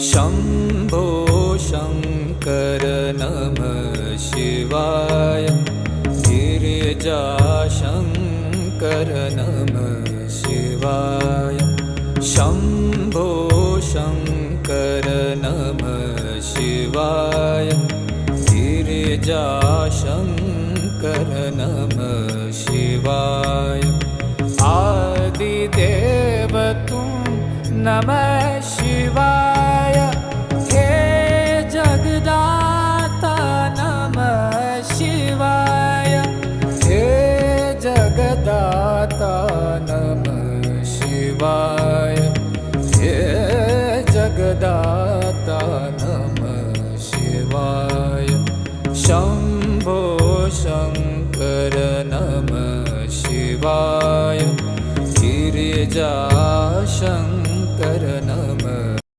शम्भो शङ्कर नमः शिवाय। गिरिजाशङ्कर नमः शिवाय। शम्भो शङ्कर नमः शिवाय। गिरिजाशङ्कर नमः शिवाय। आदिदेव तुम नमः शिवाय।